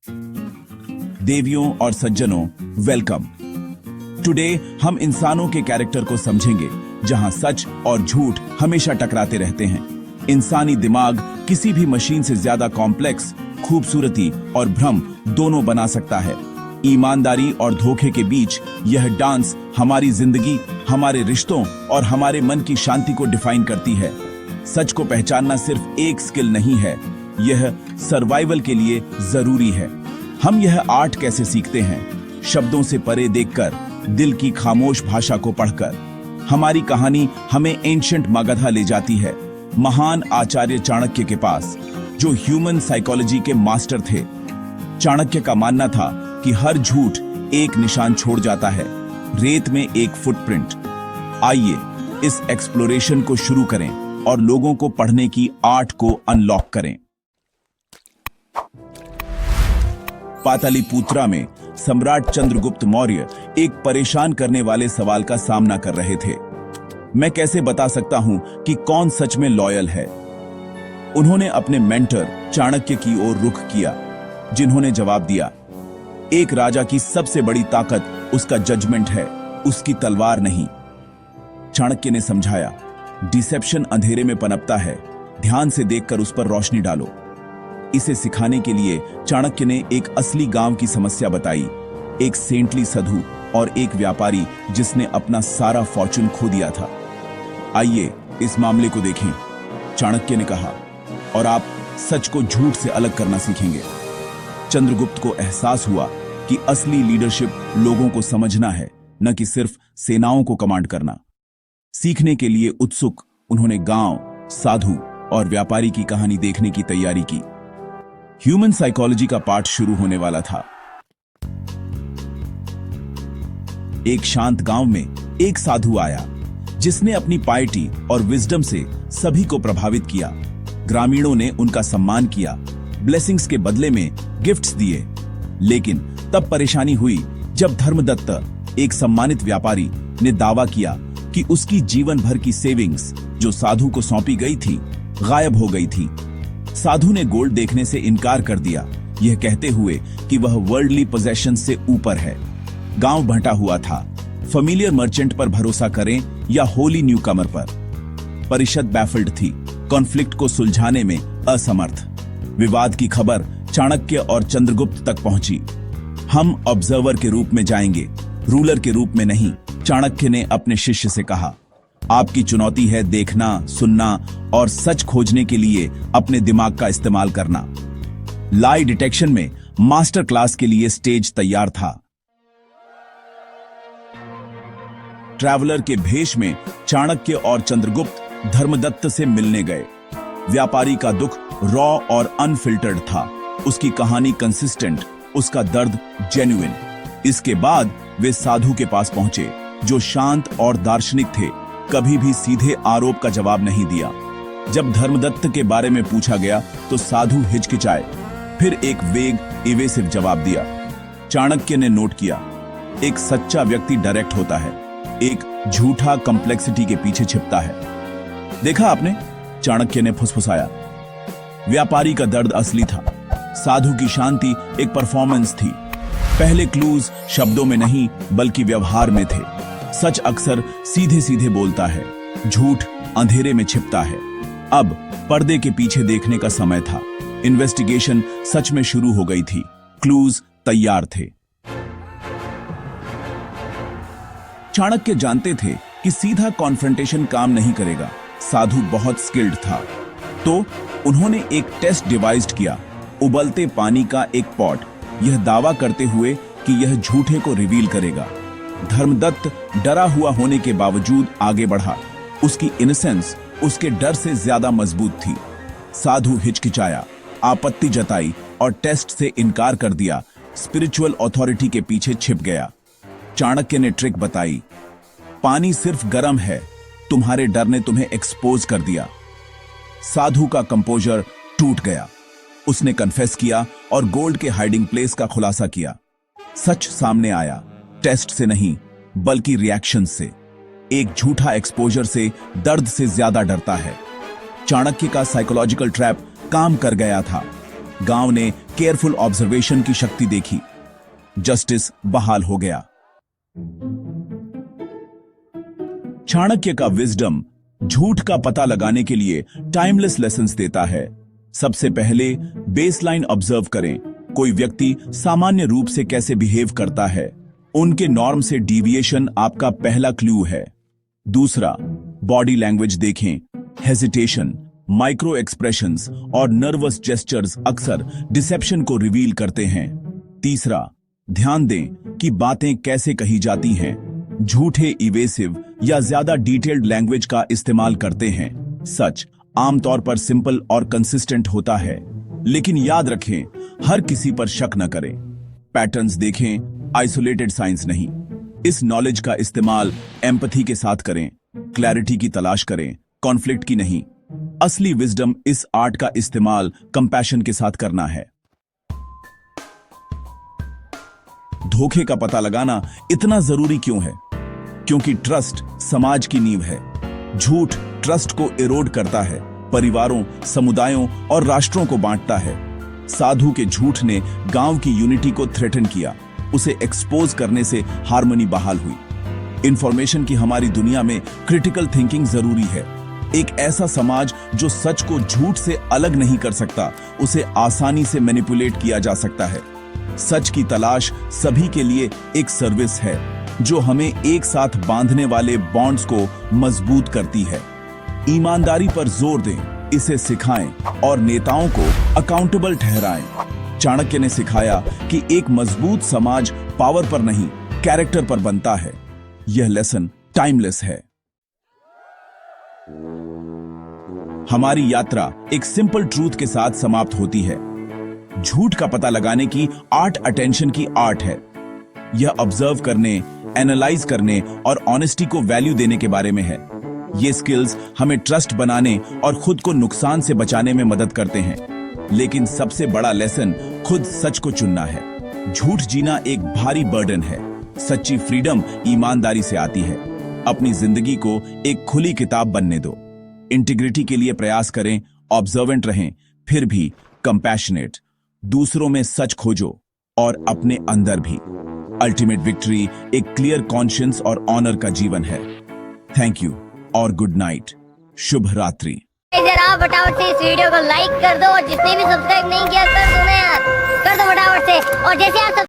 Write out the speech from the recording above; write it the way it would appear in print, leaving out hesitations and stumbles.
देवियों और सज्जनों, वेलकम। टुडे हम इंसानों के कैरेक्टर को समझेंगे जहां सच और झूठ हमेशा टकराते रहते हैं। इंसानी दिमाग किसी भी मशीन से ज्यादा कॉम्प्लेक्स, खूबसूरती और भ्रम दोनों बना सकता है। ईमानदारी और धोखे के बीच यह डांस हमारी जिंदगी, हमारे रिश्तों और हमारे मन की शांति को डिफाइन करती है। सच को पहचानना सिर्फ एक स्किल नहीं है, यह सर्वाइवल के लिए जरूरी है। हम यह आर्ट कैसे सीखते हैं? शब्दों से परे देखकर, दिल की खामोश भाषा को पढ़कर। हमारी कहानी हमें एंशिएंट मगधा ले जाती है, महान आचार्य चाणक्य के पास, जो ह्यूमन साइकोलॉजी के मास्टर थे। चाणक्य का मानना था कि हर झूठ एक निशान छोड़ जाता है, रेत में एक फुटप्रिंट। आइए इस एक्सप्लोरेशन को शुरू करें और लोगों को पढ़ने की आर्ट को अनलॉक करें। पाटलिपुत्रा में सम्राट चंद्रगुप्त मौर्य एक परेशान करने वाले सवाल का सामना कर रहे थे। मैं कैसे बता सकता हूं कि कौन सच में लॉयल है? उन्होंने अपने मेंटर चाणक्य की ओर रुख किया, जिन्होंने जवाब दिया, एक राजा की सबसे बड़ी ताकत उसका जजमेंट है, उसकी तलवार नहीं। चाणक्य ने समझाया, डिसेप्शन अंधेरे में पनपता है, ध्यान से देखकर उस पर रोशनी डालो। इसे सिखाने के लिए चाणक्य ने एक असली गांव की समस्या बताई, एक सेंटली साधु और एक व्यापारी जिसने अपना सारा फॉर्चून खो दिया था। आइए इस मामले को देखें, चाणक्य ने कहा, और आप सच को झूठ से अलग करना सीखेंगे। चंद्रगुप्त को एहसास हुआ कि असली लीडरशिप लोगों को समझना है, न कि सिर्फ सेनाओं को कमांड करना। सीखने के लिए उत्सुक उन्होंने गांव, साधु और व्यापारी की कहानी देखने की तैयारी की। ह्यूमन साइकोलॉजी का पाठ शुरू होने वाला था। एक शांत गांव में एक साधु आया, जिसने अपनी पाइटी और विजडम से सभी को प्रभावित किया। ग्रामीणों ने उनका सम्मान किया, ब्लेसिंग्स के बदले में गिफ्ट्स दिए। लेकिन तब परेशानी हुई जब धर्मदत्त, एक सम्मानित व्यापारी, ने दावा किया कि उसकी जीवन भर की सेविंग्स, जो साधु को सौंपी गई थी, गायब हो गई थी। साधु ने गोल्ड देखने से इनकार कर दिया, यह कहते हुए कि वह वर्ल्डली पोजेशन से ऊपर है। गांव बंटा हुआ था, फेमिलियर मर्चेंट पर भरोसा करें या होली न्यूकमर पर। परिषद बैफल्ड थी, कॉन्फ्लिक्ट को सुलझाने में असमर्थ। विवाद की खबर चाणक्य और चंद्रगुप्त तक पहुंची। हम ऑब्जर्वर के रूप में जाएंगे, रूलर के रूप में नहीं। चाणक्य ने अपने शिष्य से कहा, आपकी चुनौती है देखना, सुनना और सच खोजने के लिए अपने दिमाग का इस्तेमाल करना। लाई डिटेक्शन में मास्टर क्लास के लिए स्टेज तैयार था। ट्रैवलर के भेष में चाणक्य और चंद्रगुप्त धर्मदत्त से मिलने गए। व्यापारी का दुख रॉ और अनफिल्टर्ड था, उसकी कहानी कंसिस्टेंट, उसका दर्द जेन्युइन। इसके बाद वे साधु के पास पहुंचे, जो शांत और दार्शनिक थे, कभी भी सीधे आरोप का जवाब नहीं दिया। जब धर्मदत्त के बारे में पूछा गया तो साधु हिचकिचाए, फिर एक वेग, इवेसिव जवाब दिया। चाणक्य ने नोट किया, एक सच्चा व्यक्ति डायरेक्ट होता है, एक झूठा कॉम्प्लेक्सिटी के पीछे छिपता है। देखा आपने? चाणक्य ने फुसफुसाया। व्यापारी का दर्द असली था, साधु की शांति एक परफॉर्मेंस थी। पहले क्लूज शब्दों में नहीं बल्कि व्यवहार में थे। सच अक्सर सीधे सीधे बोलता है, झूठ अंधेरे में छिपता है। अब पर्दे के पीछे देखने का समय था। इन्वेस्टिगेशन सच में शुरू हो गई थी, क्लूज तैयार थे। चाणक्य जानते थे कि सीधा कॉन्फ्रंटेशन काम नहीं करेगा, साधु बहुत स्किल्ड था। तो उन्होंने एक टेस्ट डिवाइस्ड किया, उबलते पानी का एक पॉट, यह दावा करते हुए कि यह झूठे को रिवील करेगा। धर्मदत्त डरा हुआ होने के बावजूद आगे बढ़ा, उसकी इनोसेंस उसके डर से ज्यादा मजबूत थी। साधु हिचकिचाया, आपत्ति जताई और टेस्ट से इनकार कर दिया, स्पिरिचुअल अथॉरिटी के पीछे छिप गया। चाणक्य ने ट्रिक बताई, पानी सिर्फ गर्म है, तुम्हारे डर ने तुम्हें एक्सपोज कर दिया। साधु का कंपोजर टूट गया, उसने कन्फेस किया और गोल्ड के हाइडिंग प्लेस का खुलासा किया। सच सामने आया, टेस्ट से नहीं बल्कि रिएक्शन से। एक झूठा एक्सपोजर से दर्द से ज्यादा डरता है। चाणक्य का साइकोलॉजिकल ट्रैप काम कर गया था। गांव ने केयरफुल ऑब्जर्वेशन की शक्ति देखी। जस्टिस बहाल हो गया। चाणक्य का विजडम झूठ का पता लगाने के लिए टाइमलेस लेसन्स देता है। सबसे पहले बेसलाइन ऑब्जर्व करें। कोई व्यक्ति सामान्य रूप से कैसे बिहेव करता है, उनके नॉर्म से डिविएशन आपका पहला क्लू है। दूसरा, बॉडी लैंग्वेज देखें। हेजिटेशन, माइक्रो एक्सप्रेशंस और नर्वस जेस्चर्स अक्सर डिसेप्शन को रिवील करते हैं। तीसरा, ध्यान दें कि बातें कैसे कही जाती हैं। झूठे इवेसिव या ज्यादा डिटेल्ड लैंग्वेज का इस्तेमाल करते हैं। सच आमतौर पर सिंपल और कंसिस्टेंट होता है, लेकिन याद रखें, हर किसी पर शक न करें। पैटर्न्स देखें, आइसोलेटेड साइंस नहीं। इस नॉलेज का इस्तेमाल एम्पैथी के साथ करें, क्लैरिटी की तलाश करें, कॉन्फ्लिक्ट की नहीं। असली विजडम इस आर्ट का इस्तेमाल कंपैशन के साथ करना है। धोखे का पता लगाना इतना जरूरी क्यों है? क्योंकि ट्रस्ट समाज की नींव है। झूठ ट्रस्ट को इरोड करता है, परिवारों, समुदायों और राष्ट्रों को बांटता है। साधु के झूठ ने गांव की यूनिटी को थ्रेटन किया। उसे एक्सपोज करने से हार्मनी बहाल हुई। इंफॉर्मेशन की हमारी दुनिया में क्रिटिकल थिंकिंग जरूरी है। एक ऐसा समाज जो सच को झूठ से अलग नहीं कर सकता, उसे आसानी से मैनिपुलेट किया जा सकता है। सच की तलाश सभी के लिए एक सर्विस है, जो हमें एक साथ बांधने वाले बॉन्ड्स को मजबूत करती है। ईमानदारी पर जोर दें, इसे सिखाएं और नेताओं को अकाउंटेबल ठहराएं। चाणक्य ने सिखाया कि एक मजबूत समाज पावर पर नहीं, कैरेक्टर पर बनता है। यह लेसन टाइमलेस है। हमारी यात्रा एक सिंपल ट्रूथ के साथ समाप्त होती है। झूठ का पता लगाने की आर्ट अटेंशन की आर्ट है। यह ऑब्जर्व करने, एनालाइज करने और ऑनेस्टी को वैल्यू देने के बारे में है। ये स्किल्स हमें ट्रस्ट बनाने और खुद को नुकसान से बचाने में मदद करते हैं। लेकिन सबसे बड़ा लेसन खुद सच को चुनना है। झूठ जीना एक भारी बर्डन है। सच्ची फ्रीडम ईमानदारी से आती है। अपनी जिंदगी को एक खुली किताब बनने दो। इंटीग्रिटी के लिए प्रयास करें, ऑब्जर्वेंट रहें, फिर भी कंपैशनेट। दूसरों में सच खोजो और अपने अंदर भी। अल्टीमेट विक्ट्री एक क्लियर कॉन्शियंस और ऑनर का जीवन है। थैंक यू और गुड नाइट। शुभ रात्रि। जरा फटाफट से इस वीडियो को लाइक कर दो और जिसने भी सब्सक्राइब नहीं किया कर दो ना यार, कर दो फटाफट से। और जैसे आप